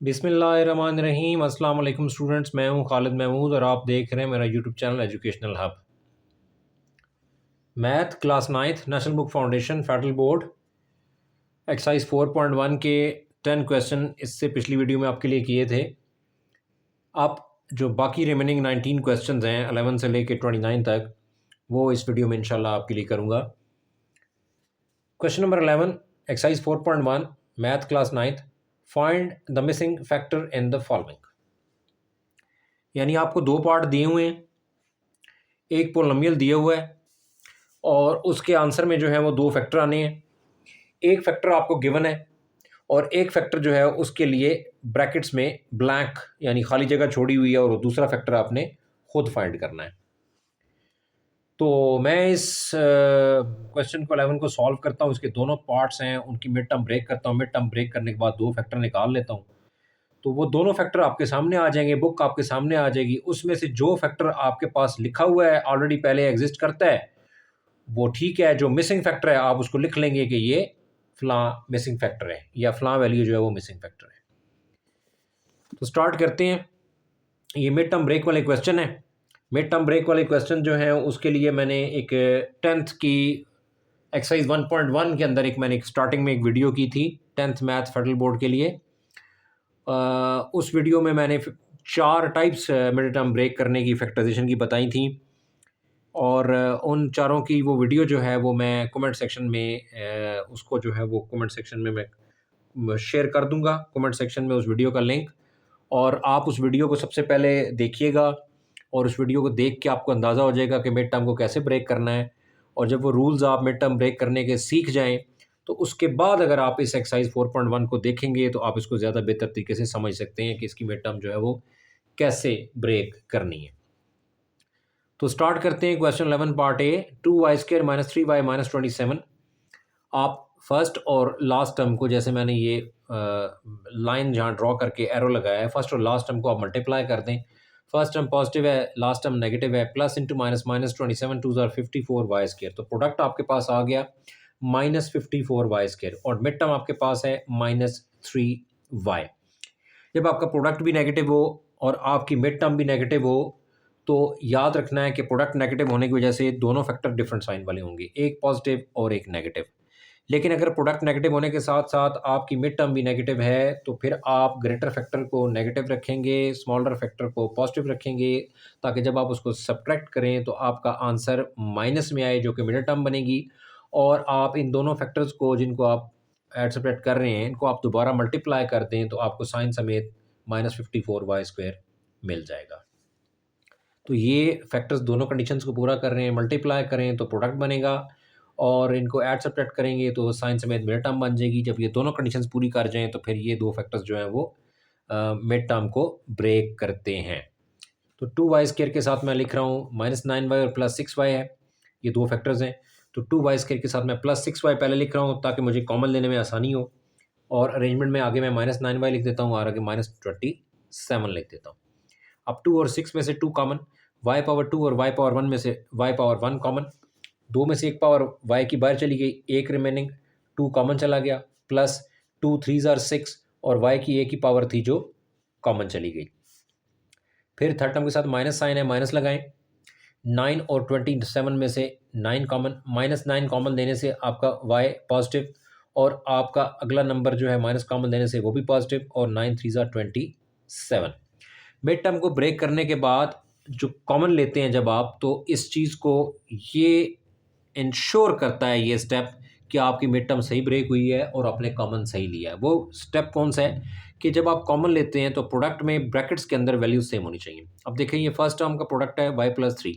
बिस्मिल्लाहिर्रहमानिर्रहीम। अस्सलाम वालेकुम स्टूडेंट्स, मैं हूं खालिद महमूद और आप देख रहे हैं मेरा YouTube channel educational hub. Math class ninth national book foundation federal board exercise 4.1 के 10 क्वेश्चन इससे पिछली वीडियो में आपके लिए किए थे। आप जो बाकी रिमेनिंग 19 क्वेश्चन हैं 11 से लेकर 29 तक वो इस वीडियो में इंशाल्लाह आपके लिए करूँगा। Question number 11 exercise 4.1 math class ninth, find the missing factor in the following. यानी आपको दो पार्ट दिए हुए हैं, एक पोलिनोमियल दिया हुआ है और उसके आंसर में जो है वो दो फैक्टर आने हैं। एक फैक्टर आपको गिवन है और एक फैक्टर जो है उसके लिए ब्रैकेट्स में ब्लैंक यानी खाली जगह छोड़ी हुई है और दूसरा फैक्टर आपने खुद फाइंड करना है। तो मैं इस क्वेश्चन को 11 को सॉल्व करता हूँ। इसके दोनों पार्ट्स हैं, उनकी मिड टर्म ब्रेक करता हूँ। मिड टर्म ब्रेक करने के बाद दो फैक्टर निकाल लेता हूँ, तो वो दोनों फैक्टर आपके सामने आ जाएंगे, बुक आपके सामने आ जाएगी। उसमें से जो फैक्टर आपके पास लिखा हुआ है ऑलरेडी पहले एग्जिस्ट करता है वो ठीक है, जो मिसिंग फैक्टर है आप उसको लिख लेंगे कि ये फलां मिसिंग फैक्टर है या फलां वैल्यू जो है वो मिसिंग फैक्टर है। तो स्टार्ट करते हैं। ये मिड टर्म ब्रेक वाले क्वेश्चन है। मिड टर्म ब्रेक वाले क्वेश्चन जो है उसके लिए मैंने एक 10th की एक्सरसाइज 1.1 के अंदर मैंने एक स्टार्टिंग में एक वीडियो की थी 10th मैथ फेडरल बोर्ड के लिए। उस वीडियो में मैंने 4 टाइप्स मिड टर्म ब्रेक करने की फैक्टराइजेशन की बताई थी और उन चारों की वो वीडियो जो है वो मैं कमेंट सेक्शन में उसको जो है वो कमेंट सेक्शन में मैं शेयर कर दूंगा, कमेंट सेक्शन में उस वीडियो का लिंक। और आप उस वीडियो को सबसे पहले देखिएगा और उस वीडियो को देख के आपको अंदाज़ा हो जाएगा कि मिड टर्म को कैसे ब्रेक करना है। और जब वो रूल्स आप मिड टर्म ब्रेक करने के सीख जाएं तो उसके बाद अगर आप इस एक्सरसाइज 4.1 को देखेंगे तो आप इसको ज़्यादा बेहतर तरीके से समझ सकते हैं कि इसकी मिड टर्म जो है वो कैसे ब्रेक करनी है। तो स्टार्ट करते हैं question 11 part A. 2y² - 3y - 27। आप फर्स्ट और लास्ट टर्म को, जैसे मैंने ये लाइन जहाँ ड्रॉ करके एरो लगाया है, फर्स्ट और लास्ट टर्म को आप मल्टीप्लाई कर दें। फर्स्ट टर्म पॉजिटिव है, लास्ट टर्म नेगेटिव है। Plus into minus, minus 27 2 54y²। तो प्रोडक्ट आपके पास आ गया -54y² और मिड टर्म आपके पास है -3y। जब आपका प्रोडक्ट भी नेगेटिव हो और आपकी मिड टर्म भी नेगेटिव हो तो याद रखना है कि प्रोडक्ट नेगेटिव होने की वजह से दोनों फैक्टर डिफरेंट साइन वाले होंगे, एक पॉजिटिव और एक नेगेटिव। लेकिन अगर प्रोडक्ट नेगेटिव होने के साथ साथ आपकी मिड टर्म भी नेगेटिव है तो फिर आप ग्रेटर फैक्टर को नेगेटिव रखेंगे, स्मॉलर फैक्टर को पॉजिटिव रखेंगे, ताकि जब आप उसको सब्ट्रैक्ट करें तो आपका आंसर माइनस में आए, जो कि मिडिल टर्म बनेगी। और आप इन दोनों फैक्टर्स को जिनको आप ऐड सब्ट्रैक्ट कर रहे हैं इनको आप दोबारा मल्टीप्लाई कर दें तो आपको साइन समेत -54y² मिल जाएगा। तो ये फैक्टर्स दोनों कंडीशंस को पूरा कर रहे हैं। मल्टीप्लाई करें तो प्रोडक्ट बनेगा और इनको ऐड सब्ट्रैक्ट करेंगे तो साइन समेत मिड टर्म बन जाएगी। जब ये दोनों कंडीशंस पूरी कर जाएँ तो फिर ये दो फैक्टर्स जो हैं वो मिड टर्म को ब्रेक करते हैं। तो 2y² के साथ मैं लिख रहा हूँ -9y और +6y है, ये दो फैक्टर्स हैं। तो 2y² के साथ मैं +6y पहले लिख रहा हूँ ताकि मुझे कॉमन लेने में आसानी हो। और अरेंजमेंट में आगे मैं -9y लिख देता हूँ और आगे -27 लिख देता हूँ। अब 2 और 6 में से 2 कॉमन, y⁻2 और y⁻1 में से y⁻1 कॉमन, 2 में से एक पावर y की बाहर चली गई, एक रिमेनिंग, 2 कॉमन चला गया, प्लस 2 3 ज़ार 6 और y की एक ही पावर थी जो कॉमन चली गई। फिर थर्ड टर्म के साथ माइनस साइन है, माइनस लगाएं। 9 और 27 में से 9 कॉमन, -9 कॉमन देने से आपका y पॉजिटिव और आपका अगला नंबर जो है माइनस कॉमन देने से वो भी पॉजिटिव और 9 3 ज़ार 27। मिड टर्म को ब्रेक करने के बाद जो कॉमन लेते हैं जब आप, तो इस चीज़ को ये इंश्योर करता है ये स्टेप कि आपकी मिड टर्म सही ब्रेक हुई है और आपने कॉमन सही लिया है। वो स्टेप कौन सा है कि जब आप कॉमन लेते हैं तो प्रोडक्ट में ब्रैकेट्स के अंदर वैल्यू सेम होनी चाहिए। अब देखें, ये फर्स्ट टर्म का प्रोडक्ट है y+3,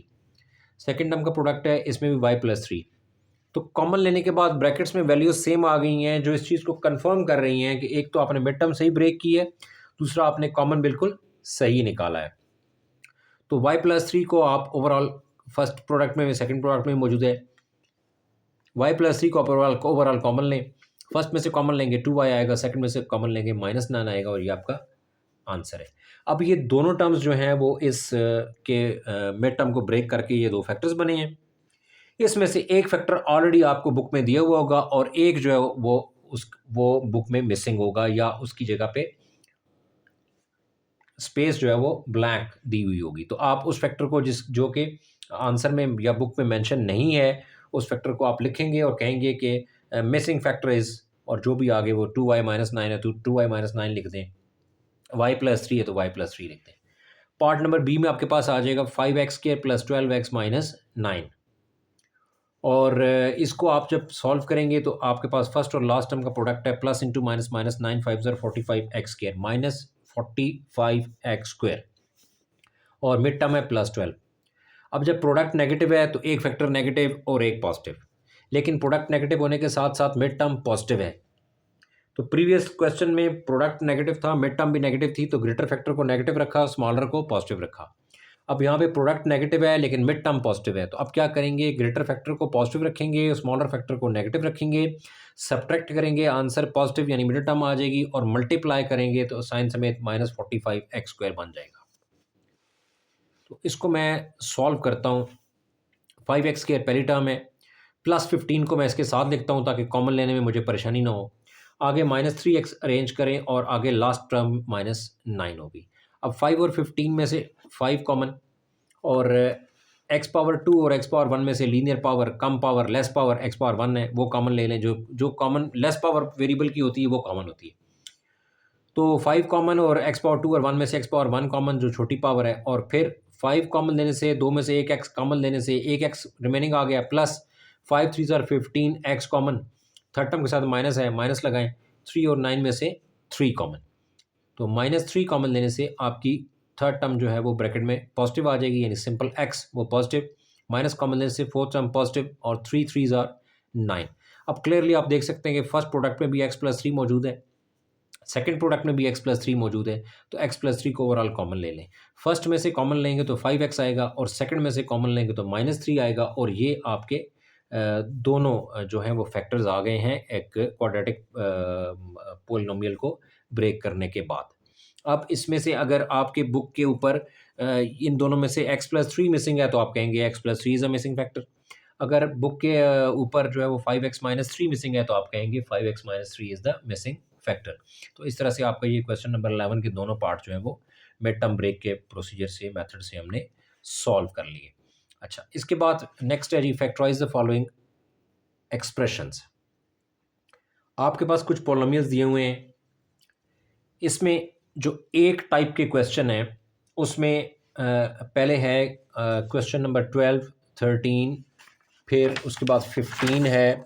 सेकेंड टर्म का प्रोडक्ट है इसमें भी y+3। तो कॉमन लेने के बाद ब्रैकेट्स में वैल्यूज सेम आ गई हैं, जो इस चीज़ को कंफर्म कर रही हैं कि एक तो आपने मिड टर्म सही ब्रेक की है, दूसरा आपने कॉमन बिल्कुल सही निकाला है। तो y+3 को आप ओवरऑल फर्स्ट प्रोडक्ट में सेकंड प्रोडक्ट में मौजूद है, y+3 को ओवरऑल कॉमन लें। फर्स्ट में से कॉमन लेंगे 2y आएगा, सेकंड में से कॉमन लेंगे -9 आएगा और ये आपका आंसर है। अब ये दोनों टर्म्स जो हैं वो इस के मिड टर्म को ब्रेक करके ये दो फैक्टर्स बने हैं। इसमें से एक फैक्टर ऑलरेडी आपको बुक में दिया हुआ होगा और एक जो है वो बुक में मिसिंग होगा या उसकी जगह पे स्पेस जो है वो ब्लैंक दी हुई होगी। तो आप उस फैक्टर को जो कि आंसर में या बुक में मेंशन नहीं है, उस फैक्टर को आप लिखेंगे और कहेंगे कि मिसिंग फैक्टर इज़, और जो भी आगे वो 2y-9 है तो 2y-9 लिख दें, y+3 है तो y+3 लिख दें। पार्ट नंबर बी में आपके पास आ जाएगा 5x² + 12x-9, और इसको आप जब सॉल्व करेंगे तो आपके पास फर्स्ट और लास्ट टर्म का प्रोडक्ट है plus into minus minus 9 5 45x² -45x², और मिड टर्म है +12। अब जब प्रोडक्ट नेगेटिव है तो एक फैक्टर नेगेटिव और एक पॉजिटिव, लेकिन प्रोडक्ट नेगेटिव होने के साथ साथ मिड टर्म पॉजिटिव है। तो प्रीवियस क्वेश्चन में प्रोडक्ट नेगेटिव था, मिड टर्म भी नेगेटिव थी, तो ग्रेटर फैक्टर को नेगेटिव रखा, स्मॉलर को पॉजिटिव रखा। अब यहाँ पे प्रोडक्ट नेगेटिव है लेकिन मिड टर्म पॉजिटिव है, तो अब क्या करेंगे, ग्रेटर फैक्टर को पॉजिटिव रखेंगे, स्मॉलर फैक्टर को नेगेटिव रखेंगे, सब्ट्रैक्ट करेंगे, आंसर पॉजिटिव यानी मिड टर्म आ जाएगी, और मल्टीप्लाई करेंगे तो साइन समेत -45x² बन जाएगा। तो इसको मैं सॉल्व करता हूँ। 5x² पहली टर्म है, +15 को मैं इसके साथ लिखता हूँ ताकि कॉमन लेने में मुझे परेशानी ना हो। आगे -3x अरेंज करें और आगे लास्ट टर्म -9 होगी। अब 5 और 15 में से 5 कॉमन, और x⁻2 और x⁻1 में से लीनियर पावर, कम पावर, लेस पावर x⁻1 है, वो कॉमन ले लें। जो कॉमन लेस पावर वेरिएबल की होती है वो कॉमन होती है। तो 5 कॉमन और x⁻2 और 1 में से x⁻1 कॉमन जो छोटी पावर है, और फिर 5 कॉमन लेने से 2 में से एक x कॉमन लेने से एक x रिमेनिंग आ गया, plus 5 3 are 15 x common, third term के साथ माइनस है, माइनस लगाएं, 3 और 9 में से 3 कॉमन, तो -3 कॉमन लेने से आपकी थर्ड टर्म जो है वो ब्रैकेट में पॉजिटिव आ जाएगी, यानी सिंपल x वो पॉजिटिव, माइनस कॉमन लेने से फोर्थ टर्म पॉजिटिव, और 3 3 आर 9। अब क्लियरली आप देख सकते हैं कि फर्स्ट प्रोडक्ट में भी x+3 मौजूद है, सेकंड प्रोडक्ट में भी x+3 मौजूद है, तो x+3 को ओवरऑल कॉमन ले लें। फर्स्ट में से कॉमन लेंगे तो 5x आएगा, और सेकंड में से कॉमन लेंगे तो -3 आएगा, और ये आपके दोनों जो हैं वो फैक्टर्स आ गए हैं एक क्वाड्रेटिक पॉलिनोमियल को ब्रेक करने के बाद। अब इसमें से अगर आपके बुक के ऊपर इन दोनों में से x+3 मिसिंग है तो आप कहेंगे x+3 is a missing factor. अगर बुक के ऊपर जो है वो 5x-3 मिसिंग है तो आप कहेंगे 5x-3 is the missing factor. तो इस तरह से आपका ये क्वेश्चन नंबर 11 के दोनों पार्ट जो हैं वो मिड टर्म ब्रेक के प्रोसीजर से, मेथड से हमने सॉल्व कर लिए। अच्छा, इसके बाद नेक्स्ट है जी, फैक्टराइज द फॉलोइंग एक्सप्रेशंस। आपके पास कुछ पॉलिनोमियल्स दिए हुए हैं, इसमें जो एक टाइप के क्वेश्चन है उसमें पहले है क्वेश्चन नंबर 12, 13, फिर उसके बाद 15 है,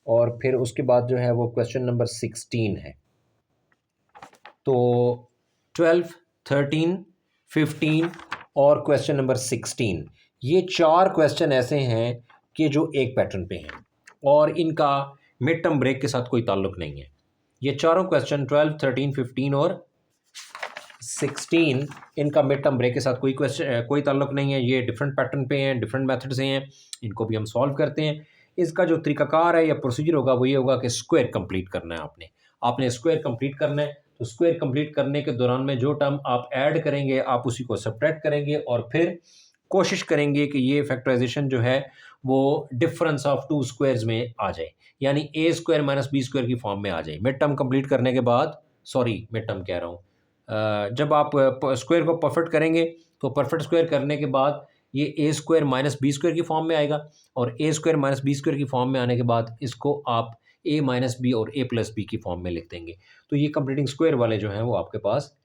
और फिर उसके बाद जो है वो क्वेश्चन नंबर 16 है। तो 12, 13, 15 और क्वेश्चन नंबर 16, ये 4 क्वेश्चन ऐसे हैं कि जो एक पैटर्न पे हैं और इनका मिड टर्म ब्रेक के साथ कोई ताल्लुक नहीं है। ये चारों क्वेश्चन 12, 13, 15 और 16, इनका मिड टर्म ब्रेक के साथ कोई ताल्लुक नहीं है। ये डिफरेंट पैटर्न पे हैं, डिफरेंट मेथड से हैं, इनको भी हम सॉल्व करते हैं। इसका जो तरीकाकार है या प्रोसीजर होगा वो ये होगा कि स्क्वायर कंप्लीट करना है आपने स्क्वायर कंप्लीट करना है। तो स्क्वायर कंप्लीट करने के दौरान में जो टर्म आप ऐड करेंगे आप उसी को सब्ट्रैक्ट करेंगे, और फिर कोशिश करेंगे कि ये फैक्टराइजेशन जो है वो डिफरेंस ऑफ टू स्क्वायर्स में आ जाए, यानी a² - b² की फॉर्म में आ जाए। मिड टर्म कंप्लीट करने के बाद, सॉरी मिड टर्म कह रहा हूँ, जब आप स्क्वायर को परफेक्ट करेंगे तो परफेक्ट स्क्वायर करने के बाद ये a² - b² की फॉर्म में आएगा, और a² - b² की फॉर्म में आने के बाद इसको आप a - b और a+b की फॉर्म में लिख देंगे। तो ये कंप्लीटिंग स्क्वायर वाले जो हैं वो आपके पास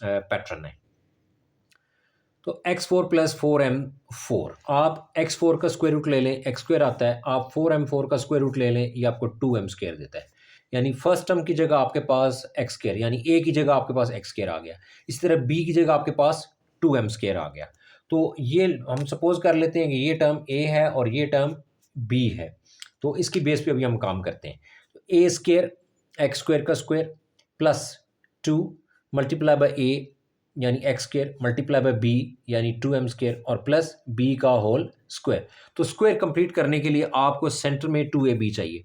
पैटर्न है। तो x4 + 4m4, आप x4 का स्क्वायर रूट ले लें, x² आता है, आप 4m4 का स्क्वायर रूट ले लें, ये आपको 2m² देता है। यानी फर्स्ट टर्म की जगह आपके पास x², यानी a की जगह आपके पास x² आ गया। इसी तरह b की जगह आपके पास 2m² आ गया। तो ये हम सपोज कर लेते हैं कि ये टर्म a है और ये टर्म b है, तो इसकी बेस पे अभी हम काम करते हैं। तो a² x² का square plus 2 multiply by a यानी x² मल्टीप्लाई बाय b यानी 2m² और प्लस b का होल स्क्वायर। तो स्क्वायर कंप्लीट करने के लिए आपको सेंटर में 2ab चाहिए,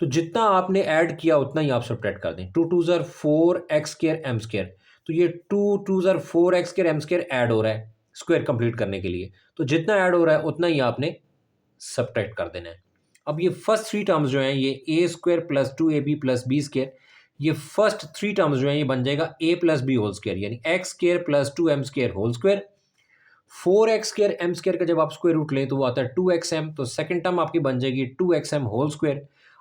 तो जितना आपने ऐड किया उतना ही आप सब्ट्रैक्ट कर दें। 2 2 आर 4x² m², तो ये 2 2 आर 4x² m² ऐड हो रहा है स्क्वायर कंप्लीट करने के लिए, तो जितना ऐड हो रहा है उतना ही आपने सब्ट्रैक्ट कर देना है। अब ये फर्स्ट 3 टर्म्स जो हैं ये a² + 2ab + b², ये फर्स्ट थ्री टर्म्स जो हैं ये बन जाएगा a plus B whole square, यानी x square plus 2m square whole square. 4x square m square का जब आप स्क्वायर रूट लें तो वो आता है 2xm, तो सेकंड टर्म आपकी बन जाएगी 2xm होल स्क्वायर।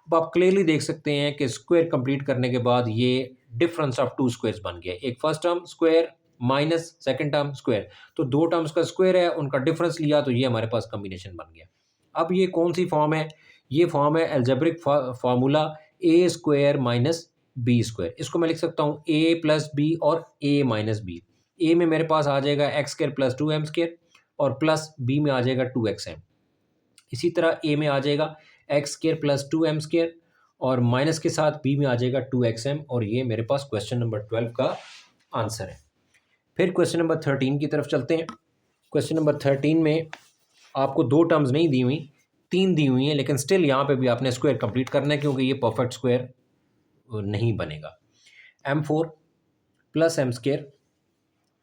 अब आप क्लियरली देख सकते हैं कि स्क्वायर कंप्लीट करने के बाद ये डिफरेंस ऑफ टू स्क्वायर्स बन गया। एक first term square minus second term square, तो दो टर्म्स का स्क्वायर है, उनका डिफरेंस लिया तो ये हमारे पास कॉम्बिनेशन बन गया। अब ये कौन सी फॉर्म है? ये फॉर्म है एल्जेब्रिक फार्मूला ए स्क्वायर माइनस बी स्क्वायर। इसको मैं लिख सकता हूँ ए प्लस बी और ए माइनस बी। ए में मेरे पास आ जाएगा x square plus 2m square और प्लस बी में आ जाएगा 2xm। इसी तरह ए में आ जाएगा x square plus 2m square और माइनस के साथ बी में आ जाएगा 2xm, और ये मेरे पास क्वेश्चन नंबर 12 का आंसर है। फिर क्वेश्चन नंबर 13 की तरफ चलते हैं। क्वेश्चन नंबर 13 में आपको दो टर्म्स नहीं दी हुई, तीन दी हुई हैं, लेकिन स्टिल यहाँ पे भी आपने स्क्वायर कंप्लीट करना है क्योंकि ये परफेक्ट स्क्वायर नहीं बनेगा। m4 plus M square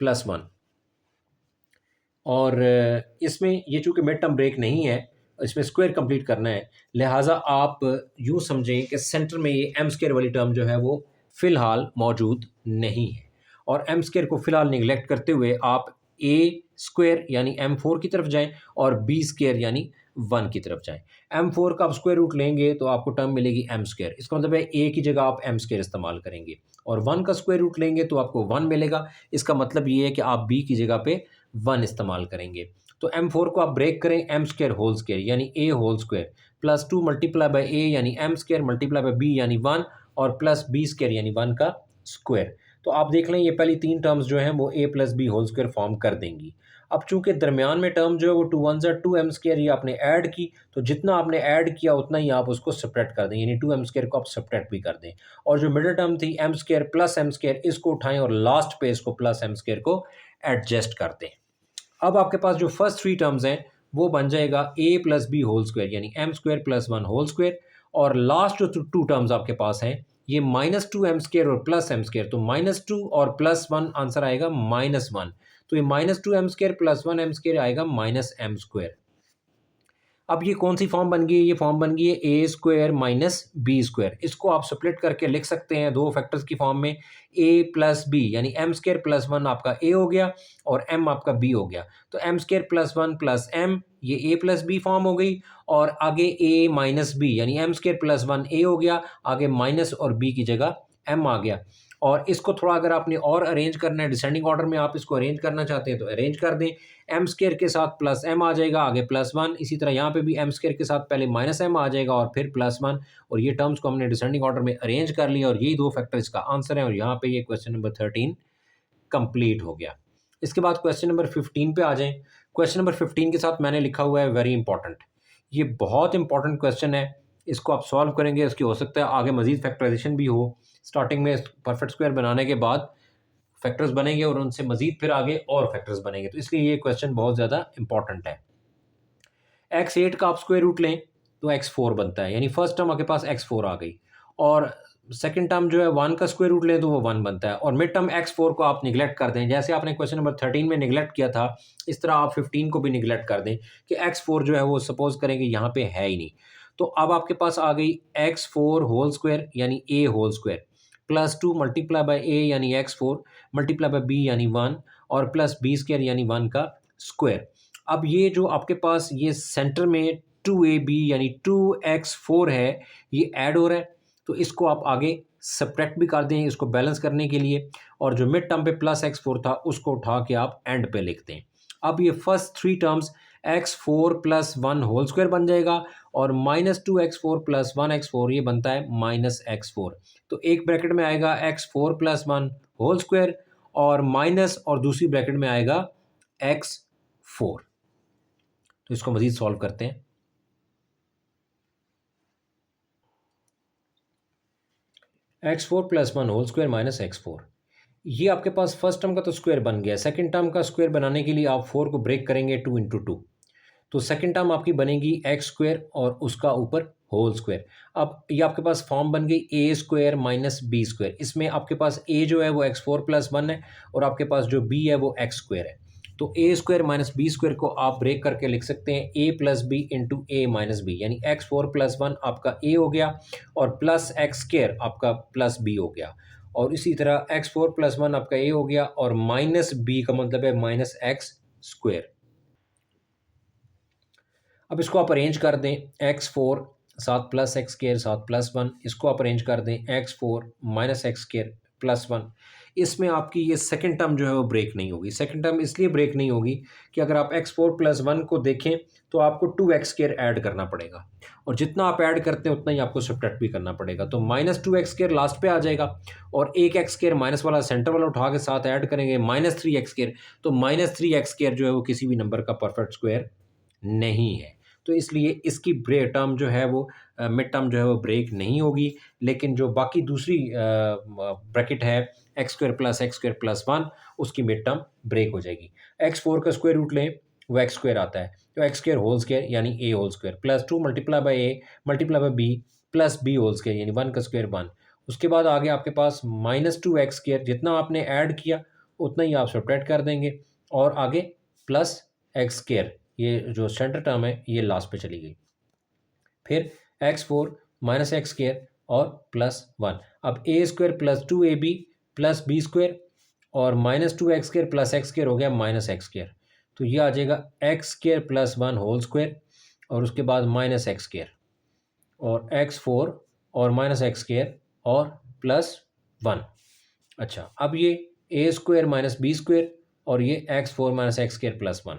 plus 1, और इसमें ये चूँकि मिड टर्म ब्रेक नहीं है, इसमें स्क्वायर कंप्लीट करना है, लिहाजा आप यूँ समझें कि सेंटर में ये एम स्क्वायर वाली टर्म जो है वो फ़िलहाल मौजूद नहीं है, और एम स्क्वायर को फ़िलहाल निगलेक्ट करते हुए आप ए स्क्वायर यानी m4 की तरफ जाएं और बी स्क्वायर यानी 1 की तरफ जाएं। m4 का आप स्क्वायर रूट लेंगे तो आपको टर्म मिलेगी m स्क्वायर, इसका मतलब है a की जगह आप m स्क्वायर इस्तेमाल करेंगे, और 1 का स्क्वायर रूट लेंगे तो आपको 1 मिलेगा, इसका मतलब ये है कि आप b की जगह पे 1 इस्तेमाल करेंगे। तो m4 को आप ब्रेक करें m स्क्वायर होल स्क्वायर यानी a whole square plus 2 multiply by a यानी m square multiply by b यानी 1 और प्लस b स्क्वायर यानी 1 का स्क्वायर। तो आप देख लें ये पहली तीन टर्म्स जो हैं वो a plus B whole square form कर देंगी। अब चूंकि दरमियान में टर्म जो है वो 2 1 ज़ा 2m स्क्वायर ये आपने ऐड की, तो जितना आपने ऐड किया उतना ही आप उसको सब्ट्रैक्ट कर दें, यानी 2m स्क्वायर को आप सब्ट्रैक्ट भी कर दें, और जो मिडिल टर्म थी m square plus m square इसको उठाएं और लास्ट पे इसको प्लस m स्क्वायर को एडजस्ट कर दें। अब आपके पास जो फर्स्ट थ्री टर्म्स हैं वो बन जाएगा a plus B whole square यानी m square plus 1 whole square, और लास्ट जो टू टर्म्स आपके पास हैं ये -2m स्क्वायर और प्लस m स्क्वायर, तो -2 और प्लस 1 आंसर आएगा -1, तो ये -2m square plus 1m square आएगा -m स्क्वायर। अब ये कौन सी फॉर्म बन गई है? ये फॉर्म बन गई है ए स्क्वायर माइनस बी स्क्वायर। इसको आप स्प्लिट करके लिख सकते हैं दो फैक्टर्स की फॉर्म में, ए प्लस बी यानी एम स्क्वायर प्लस 1 आपका ए हो गया और एम आपका बी हो गया, तो m square plus 1 plus m ये ए प्लस बी फॉर्म हो गई, और आगे ए माइनस बी यानी एम स्क्वायर प्लस 1 ए हो गया, आगे माइनस और बी की जगह एम आ गया। और इसको थोड़ा अगर आपने और अरेंज करना है, डिसेंडिंग ऑर्डर में आप इसको अरेंज करना चाहते हैं तो अरेंज कर दें, एम स्क्वायर के साथ प्लस एम आ जाएगा, आगे प्लस 1, इसी तरह यहाँ पे भी एम स्क्वायर के साथ पहले माइनस एम आ जाएगा और फिर प्लस 1, और ये टर्म्स को हमने डिसेंडिंग ऑर्डर में अरेंज कर लिया, और यही दो फैक्टर इसका आंसर है, और यहाँ पे ये क्वेश्चन नंबर 13 कंप्लीट हो गया। इसके बाद क्वेश्चन नंबर 15 पे आ जाएं। क्वेश्चन नंबर 15 के साथ मैंने लिखा हुआ है वेरी इंपॉर्टेंट। ये बहुत इंपॉर्टेंट क्वेश्चन है, इसको आप सॉल्व करेंगे, इसकी हो सकता है आगे मजीद फैक्टराइजेशन भी हो। स्टार्टिंग में परफेक्ट स्क्वायर बनाने के बाद फैक्टर्स बनेंगे और उनसे मजीद फिर आगे और फैक्टर्स बनेंगे, तो इसलिए ये क्वेश्चन बहुत ज़्यादा इंपॉर्टेंट है। x8 का आप स्क्वायर रूट लें तो x4 बनता है, यानी फर्स्ट टर्म आपके पास x4 आ गई, और सेकंड टर्म जो है 1 का स्क्वायर रूट लें तो वो 1 बनता है, और मिड टर्म x4 को आप निगलेक्ट कर दें, जैसे आपने क्वेश्चन नंबर 13 में निगलेक्ट किया था इस तरह आप 15 को भी निगलेक्ट कर दें कि x4 जो है वो सपोज करेंगे यहाँ पे है ही नहीं। तो अब आपके पास आ गई x4 होल स्क्वायर यानी a whole square plus 2 multiply by a यानी x4 मल्टीप्लाई बाई b यानी 1 और प्लस b स्क्वायर यानी 1 का स्क्वायर। अब ये जो आपके पास ये सेंटर में 2ab यानी 2x4 है ये ऐड हो रहा है, तो इसको आप आगे सब्ट्रैक्ट भी कर दें इसको बैलेंस करने के लिए, और जो मिड टर्म पे प्लस x4 था उसको उठा के आप एंड पे लिख दें। अब ये first three terms x4 plus 1 whole square बन जाएगा, और -2x4 प्लस 1x4 ये बनता है -x4, तो एक ब्रैकेट में आएगा x4 प्लस 1 होल स्क्वायर और माइनस, और दूसरी ब्रैकेट में आएगा x4। तो इसको मजीद सॉल्व करते हैं। x4 plus 1 whole square minus x4, ये आपके पास फर्स्ट टर्म का तो स्क्वायर बन गया। सेकंड टर्म का स्क्वायर बनाने के लिए आप 4 को ब्रेक करेंगे 2 इंटू 2, तो सेकंड टर्म आपकी बनेगी एक्स स्क्वायर और उसका ऊपर होल स्क्वायर। अब ये आपके पास फॉर्म बन गई ए स्क्वायर माइनस बी स्क्वायर। इसमें आपके पास ए जो है वो x4 प्लस 1 है और आपके पास जो बी है वो एक्स स्क्वायर है। तो a square minus b square को आप ब्रेक करके लिख सकते हैं ए plus b into a minus b, यानी एक्स फोर प्लस वन आपका ए हो गया और प्लस एक्स स्क्वायर आपका प्लस बी हो गया, और इसी तरह एक्स फोर प्लस वन आपका ए हो गया और माइनस बी का मतलब है माइनस एक्स स्क्वायर। अब इसको आप अरेंज कर दें, एक्स फोर सात प्लस एक्स स्क्र सात प्लस वन, इसको आप अरेंज कर दें x four minus x square plus one. इसमें आपकी ये सेकंड टर्म जो है वो ब्रेक नहीं होगी। सेकंड टर्म इसलिए ब्रेक नहीं होगी कि अगर आप एक्स फोर प्लस वन को देखें तो आपको टू एक्स स्क्र ऐड करना पड़ेगा, और जितना आप ऐड करते हैं उतना ही आपको सब्ट्रैक्ट भी करना पड़ेगा। तो minus two x square last पे आ जाएगा, और एक एक्स स्क्र माइनस वाला सेंटर वाला उठा के साथ ऐड करेंगे माइनस थ्री एक्स स्क्र, तो माइनस थ्री एक्स स्क्र जो है वो किसी भी नंबर का परफेक्ट स्क्वायर नहीं है। तो इसलिए इसकी ब्रेक टर्म जो है वो मिड टर्म जो है वो ब्रेक नहीं होगी, लेकिन जो बाकी दूसरी ब्रैकेट है एक्स स्क्वायर प्लस वन, उसकी मिड टर्म ब्रेक हो जाएगी। एक्स फोर का स्क्वायर रूट लें वो एक्स स्क्वायर आता है, तो एक्स स्क्वायर होल स्क्वायर यानी A whole square plus two multiply by A multiply by B plus B whole square यानी वन का स्क्वायर वन। उसके बाद आगे आपके पास माइनस टू एक्स स्क्वायर, जितना आपने ऐड किया उतना ही आप सब्ट्रैक्ट कर देंगे, और आगे प्लस एक्स स्क्वायर, ये जो सेंटर टर्म है ये लास्ट पे चली गई। फिर x four minus x square और प्लस वन। अब a square plus two a b plus b square और minus two x square plus x square हो गया माइनस एक्स स्क्वायर, तो ये आ जाएगा x square plus one whole square और उसके बाद माइनस एक्स स्क्वायर और एक्स फोर और माइनस एक्स स्क्वायर और प्लस वन। अच्छा, अब ये a square minus b square और ये x four minus x square plus one,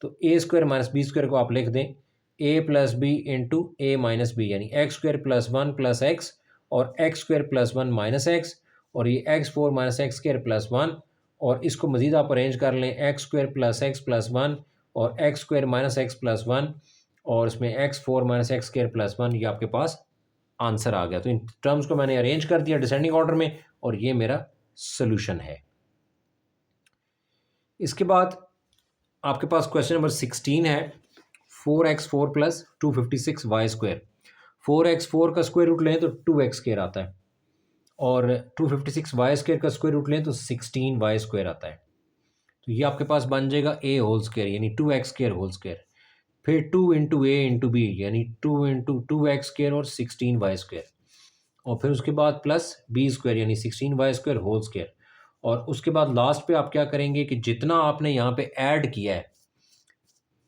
तो a square minus b square को आप लिख दें a plus b into a minus b, यानी x square plus one plus x और x square plus one minus x, और ये x four minus x square plus one, और इसको मज़ीद आप अरेंज कर लें एक्स स्क्वायर प्लस वन और x square minus x plus one, और इसमें x four minus x square plus one, ये आपके पास आंसर आ गया। तो इन टर्म्स को मैंने अरेंज कर दिया डिसेंडिंग ऑर्डर में, और ये मेरा सोल्यूशन है। इसके बाद आपके पास क्वेश्चन नंबर 16 है, 4x4 plus 256y square. 4x4 का स्क्वायर रूट लें तो 2x स्क्वायर आता है, और 256y स्क्वायर का स्क्वायर रूट लें तो 16y स्क्वायर आता है। तो ये आपके पास बन जाएगा a होल स्क्वायर यानी 2x स्क्वायर होल स्क्वायर, फिर 2 इंटू ए इंटू बी यानी 2 इंटू 2x स्क्वायर और 16y स्क्वायर, और फिर उसके बाद प्लस बी स्क्वायर यानी 16y स्क्वायर होल स्क्वायर, और उसके बाद लास्ट पे आप क्या करेंगे कि जितना आपने यहाँ पे ऐड किया है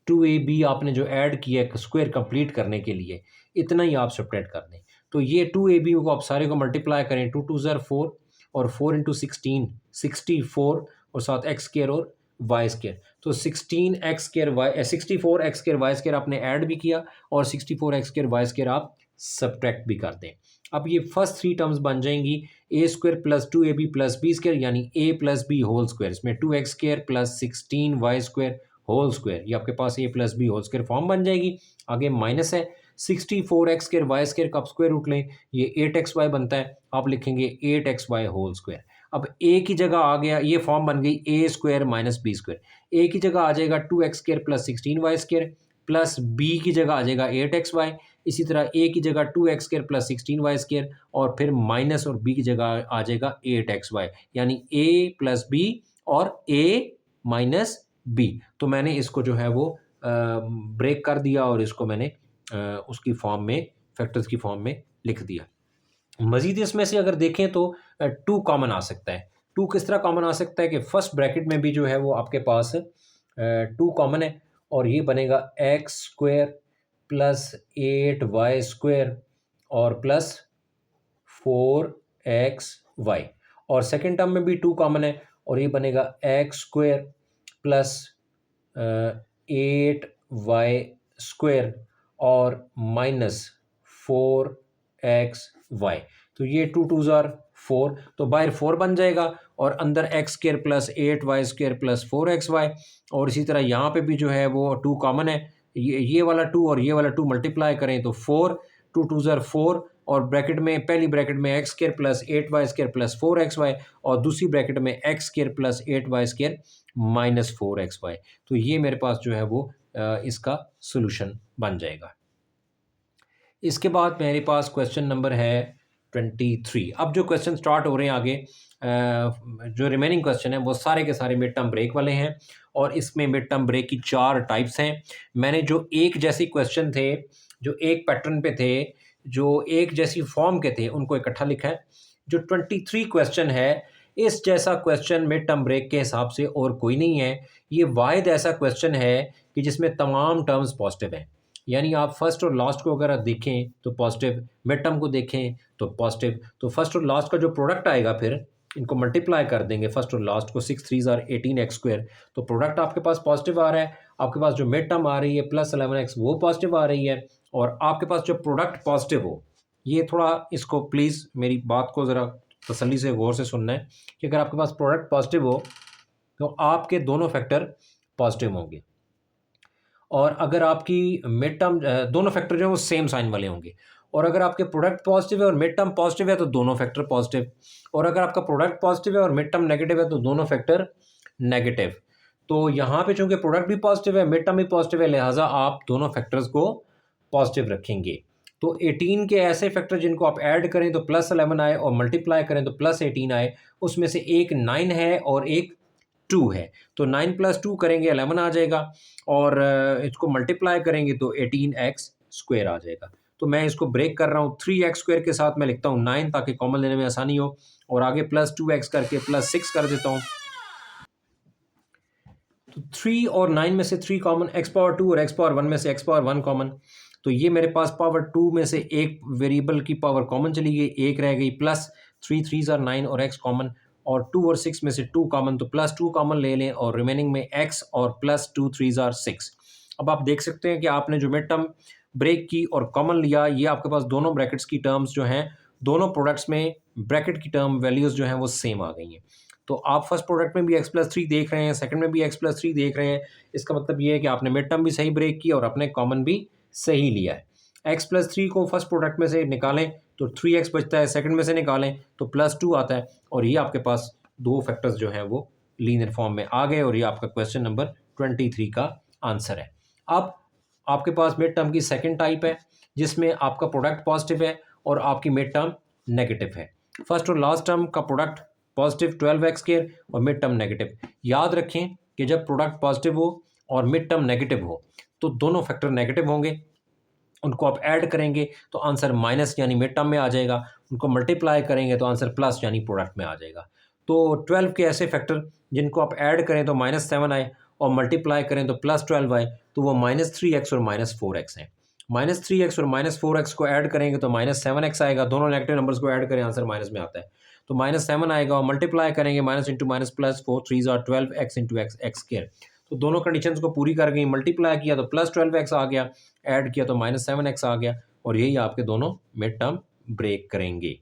2ab आपने जो ऐड किया है स्क्वायर कंप्लीट करने के लिए, इतना ही आप सब्ट्रैक्ट कर दें। तो ये 2ab को आप सारे को मल्टीप्लाई करें, 2 2 ज़र 4 और 4 इंटू 16 64 और साथ एक्स स्क्वायर और वाई स्क्वायर, तो 16x square y 64x square y square आपने ऐड भी किया और 64x स्क्वायर वाई स्क्वायर आप सब्ट्रैक्ट भी कर दें। अब ये फर्स्ट थ्री टर्म्स बन जाएंगी a square plus 2ab plus b square यानी a plus B whole square, इसमें 2x square plus 16y square whole square, ये आपके पास a plus B whole square form बन जाएगी। आगे माइनस है 64x स्क्वायर वाई स्क्वायर का आप स्क्वायर रूट लें, ये 8xy बनता है, आप लिखेंगे 8xy होल स्क्वायर। अब a की जगह आ गया, ये फॉर्म बन गई a square minus b square, a की जगह आ जाएगा 2x square plus 16y square plus b की जगह आ जाएगा 8xy, इसी तरह a की जगह 2x square plus 16y square और फिर माइनस और b की जगह आ जाएगा 8xy, यानी a प्लस बी और a माइनस बी। तो मैंने इसको जो है वो ब्रेक कर दिया और इसको मैंने उसकी फॉर्म में फैक्टर्स की फॉर्म में लिख दिया। मज़ीद इसमें से अगर देखें तो 2 कॉमन आ सकता है। 2 किस तरह कॉमन आ सकता है कि फर्स्ट ब्रैकेट में भी जो है वो आपके पास 2 कॉमन है, और ये बनेगा x square plus 8y square और प्लस 4xy, और सेकेंड टर्म में भी 2 कॉमन है और ये बनेगा x square plus 8y square और माइनस 4xy, तो ये 2 2 ज़ार 4, तो बाहर 4 बन जाएगा और अंदर x square plus 8y square plus 4xy, और इसी तरह यहाँ पे भी जो है वो 2 कॉमन है, ये वाला 2 और ये वाला 2 मल्टीप्लाई करें तो 4, 2 2 ज़ार 4, और ब्रैकेट में पहली ब्रैकेट में x square plus 8y square plus 4xy और दूसरी ब्रैकेट में x square plus 8y square minus 4xy, तो ये मेरे पास जो है वो इसका सोल्यूशन बन जाएगा। इसके बाद मेरे पास क्वेश्चन नंबर है 23। अब जो क्वेश्चन स्टार्ट हो रहे हैं आगे, जो रिमेनिंग क्वेश्चन है वो सारे के सारे मिड टर्म ब्रेक वाले हैं, और इसमें मिड टर्म ब्रेक की 4 टाइप्स हैं। मैंने जो एक जैसी क्वेश्चन थे, जो एक पैटर्न पे थे, जो एक जैसी फॉर्म के थे, उनको इकट्ठा लिखा है। जो 23 क्वेश्चन है, इस जैसा क्वेश्चन मिड टर्म ब्रेक के हिसाब से और कोई नहीं है। ये वाहिद ऐसा क्वेश्चन है कि जिसमें तमाम टर्म्स पॉजिटिव हैं। यानी आप फर्स्ट और लास्ट को अगर आप देखें तो पॉजिटिव, मिड टर्म को देखें तो पॉजिटिव। तो फर्स्ट और लास्ट का जो प्रोडक्ट आएगा, फिर इनको मल्टीप्लाई कर देंगे फर्स्ट और लास्ट को, 6 3 आर 18x², तो प्रोडक्ट आपके पास पॉजिटिव आ रहा है। आपके पास जो मिड टर्म आ रही है +11x, वो पॉजिटिव आ रही है। और आपके पास जो प्रोडक्ट पॉजिटिव हो, ये थोड़ा इसको प्लीज़ मेरी बात को ज़रा तसल्ली से गौर से सुनना है कि अगर आपके पास प्रोडक्ट पॉजिटिव हो तो आपके दोनों फैक्टर पॉजिटिव होंगे। और अगर आपकी मिड टर्म दोनों फैक्टर जो है वो सेम साइन वाले होंगे। और अगर आपके प्रोडक्ट पॉजिटिव है और मिड टर्म पॉजिटिव है तो दोनों फैक्टर पॉजिटिव। और अगर आपका प्रोडक्ट पॉजिटिव है और मिड टर्म नेगेटिव है तो दोनों फैक्टर नेगेटिव। तो यहाँ पे चूंकि प्रोडक्ट भी पॉजिटिव है, मिड टर्म भी पॉजिटिव है, लिहाजा आप दोनों फैक्टर्स को पॉजिटिव रखेंगे। तो 18 के ऐसे फैक्टर जिनको आप ऐड करें तो +11 आए और मल्टीप्लाई करें तो +18 आए, उसमें से एक 9 है और एक 2 है। तो 9 + 2 करेंगे 11 आ जाएगा, और इसको मल्टीप्लाई करेंगे तो 18x² आ जाएगा। तो मैं इसको ब्रेक कर रहा हूँ, 3x² के साथ मैं लिखता हूँ 9 ताकि कॉमन लेने में आसानी हो, और आगे +2x करके +6 कर देता हूँ। तो 3 और 9 में से 3 कॉमन, x⁻2 और x⁻1 में से x⁻1 कॉमन। तो ये मेरे पास पावर 2 में से एक वेरिएबल की पावर कॉमन चली गई, एक रह गई, +3 3 आर 9 और x कॉमन, और 2 और 6 में से 2 कॉमन, तो +2 कॉमन ले लें और रिमेनिंग में x और +2 3 आर 6। अब आप देख सकते हैं कि आपने जो मिड टर्म ब्रेक की और कॉमन लिया, ये आपके पास दोनों ब्रैकेट्स की टर्म्स जो हैं, दोनों प्रोडक्ट्स में ब्रैकेट की टर्म वैल्यूज़ जो हैं वो सेम आ गई हैं। तो आप फर्स्ट प्रोडक्ट में भी x+3 देख रहे हैं, सेकंड में भी x+3 देख रहे हैं। इसका मतलब ये है कि आपने मिड टर्म भी सही ब्रेक की और अपने कॉमन भी सही लिया है। x+3 को फर्स्ट प्रोडक्ट में से निकालें तो 3x बचता है, सेकंड में से निकालें तो +2 आता है, और ये आपके पास दो फैक्टर्स जो हैं वो लीनियर फॉर्म में आ गए, और ये आपका क्वेश्चन नंबर 23 का आंसर है। अब आपके पास मिड टर्म की सेकंड टाइप है जिसमें आपका प्रोडक्ट पॉजिटिव है और आपकी मिड टर्म नेगेटिव है। फर्स्ट और लास्ट टर्म का प्रोडक्ट पॉजिटिव 12x² और मिड टर्म नेगेटिव। याद रखें कि जब प्रोडक्ट पॉजिटिव हो और मिड टर्म नेगेटिव हो तो दोनों फैक्टर नेगेटिव होंगे। उनको आप ऐड करेंगे तो आंसर माइनस यानी मिड टर्म में आ जाएगा, उनको मल्टीप्लाई करेंगे तो आंसर प्लस यानी प्रोडक्ट में आ जाएगा। तो 12 के ऐसे फैक्टर जिनको आप ऐड करें तो -7 आए और मल्टीप्लाई करें तो +12 आए, तो वो -3x और -4x हैं। -3x और -4x को ऐड करेंगे तो -7x आएगा, दोनों नेगेटिव नंबर्स को ऐड करें आंसर माइनस में आता है। तो -7 आएगा और मल्टीप्लाई करेंगे minus into minus plus, 4 3 are 12x into x x²। तो दोनों कंडीशंस को पूरी कर गई, मल्टीप्लाई किया तो +12x आ गया, ऐड किया तो -7x आ गया, और यही आपके दोनों मिड टर्म ब्रेक करेंगे।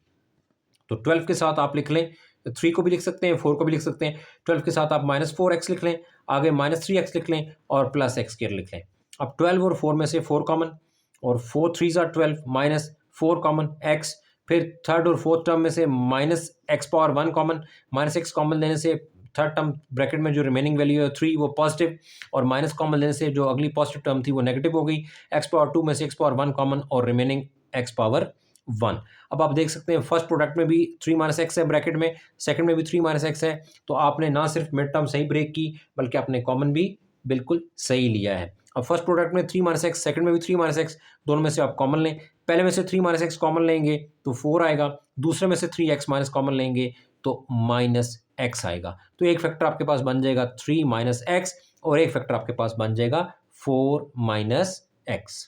तो 12 के साथ आप लिख लें, 3 को भी लिख सकते हैं, 4 को भी लिख सकते हैं। 12 के साथ आप -4x लिख लें, आगे -3x लिख लें और +x² लिख लें। अब 12 और 4 में से 4 कॉमन, और 4 3 आर 12 -4 कॉमन x, फिर थर्ड और फोर्थ टर्म में से -x⁻1 कॉमन, -x कॉमन लेने से थर्ड टर्म ब्रैकेट में जो रिमेनिंग वैल्यू है 3 वो पॉजिटिव, और माइनस कॉमन लेने से जो अगली पॉजिटिव टर्म थी वो नेगेटिव हो गई। x⁻2 में से x⁻1 कॉमन और रिमेनिंग x⁻1। अब आप देख सकते हैं फर्स्ट प्रोडक्ट में भी 3 - x है ब्रैकेट में, सेकंड में भी 3 - x है। तो आपने ना सिर्फ मिड टर्म सही ब्रेक की बल्कि आपने कॉमन भी बिल्कुल सही लिया है। अब फर्स्ट प्रोडक्ट में 3 - x, सेकंड में भी 3 - x, दोनों में से आप कॉमन लें। पहले में से 3 - x कॉमन लेंगे तो 4 आएगा, दूसरे में से 3x माइनस कॉमन लेंगे तो -x आएगा। तो एक फैक्टर आपके पास बन जाएगा 3 - x और एक फैक्टर आपके पास बन जाएगा 4 - x।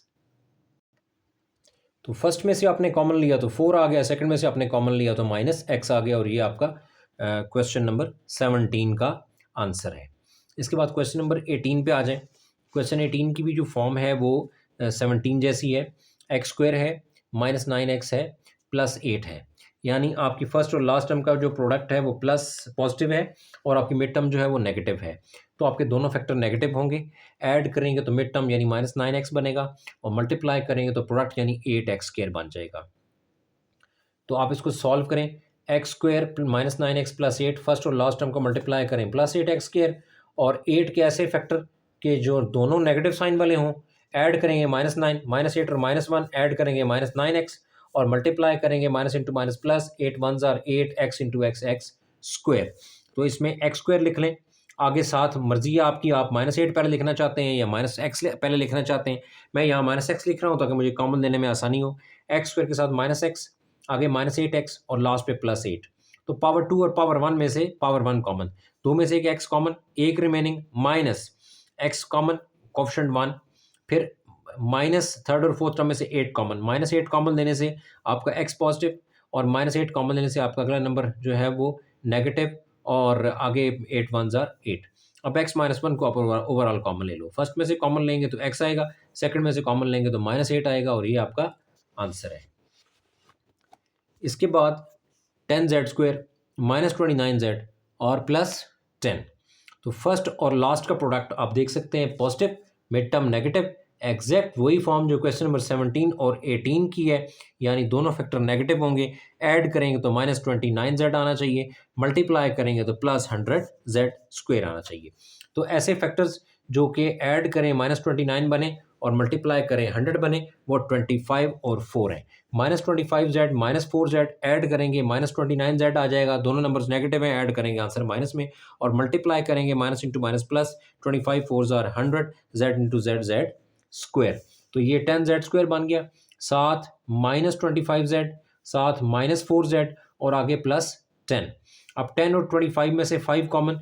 तो फर्स्ट में से आपने कॉमन लिया तो 4 आ गया, सेकंड में से आपने कॉमन लिया तो -x आ गया, और ये आपका क्वेश्चन नंबर 17 का आंसर है। इसके बाद क्वेश्चन नंबर 18 पे आ जाएं। क्वेश्चन 18 की भी जो फॉर्म है वो 17 जैसी है। x² है, -9x है, +8 है। यानी आपकी फर्स्ट और लास्ट टर्म का जो प्रोडक्ट है वो प्लस पॉजिटिव है और आपकी मिड टर्म जो है वो नेगेटिव है। तो आपके दोनों फैक्टर नेगेटिव होंगे। ऐड करेंगे तो मिड टर्म यानी -9x बनेगा, और मल्टीप्लाई करेंगे तो प्रोडक्ट यानी 8x² बन जाएगा। तो आप इसको सॉल्व करें, x² -9x +8, फर्स्ट और लास्ट टर्म को मल्टीप्लाई करें +8x², और 8 के ऐसे फैक्टर के जो दोनों नेगेटिव साइन वाले हों, ऐड करेंगे -9 -8 और -1 ऐड करेंगे -9x, और मल्टीप्लाई करेंगे minus into minus plus, 8 1 8 x into x x²। तो इसमें x² लिख लें आगे साथ मर्जी है आपकी, आप -8 पहले लिखना चाहते हैं या -x पहले लिखना चाहते हैं। मैं यहाँ -x लिख रहा हूँ ताकि मुझे कॉमन लेने में आसानी हो। एक्स स्क्वायर के साथ -x, आगे -8x और लास्ट पे +8। तो पावर 2 और पावर 1 में से पावर 1 कॉमन, 2 में से एक x कॉमन, एक remaining minus x common, coefficient 1, फिर माइनस थर्ड और फोर्थ टर्म में से 8 कॉमन, -8 कॉमन लेने से आपका x पॉजिटिव और -8 कॉमन लेने से आपका अगला नंबर जो है वो नेगेटिव और आगे 8 1 ज़ार 8। अब x-1 को आप ओवरऑल कॉमन ले लो। फर्स्ट में से कॉमन लेंगे तो x आएगा, सेकंड में से कॉमन लेंगे तो -8 आएगा और ये आपका आंसर है। इसके बाद 10z² -29z और +10। तो फर्स्ट और लास्ट का प्रोडक्ट आप देख सकते हैं positive, mid term negative, exact वही फॉर्म जो क्वेश्चन नंबर 17 और 18 की है, यानी दोनों फैक्टर नेगेटिव होंगे। ऐड करेंगे तो -29z आना चाहिए, मल्टीप्लाई करेंगे तो +100z² आना चाहिए। तो ऐसे फैक्टर्स जो कि ऐड करें -29 बने और मल्टीप्लाई करें 100 बने, वो 25 और 4 हैं। -25z -4z ऐड करेंगे -29z आ जाएगा, दोनों नंबर्स नेगेटिव हैं, ऐड करेंगे आंसर माइनस में और मल्टीप्लाई करेंगे माइनस इंटू माइनस प्लस, 25 4 ज़ार 100, z इंटू z² तो ये 10z² बन गया, साथ -25z, साथ -4z और आगे +10। अब 10 और 25 में से 5 कॉमन,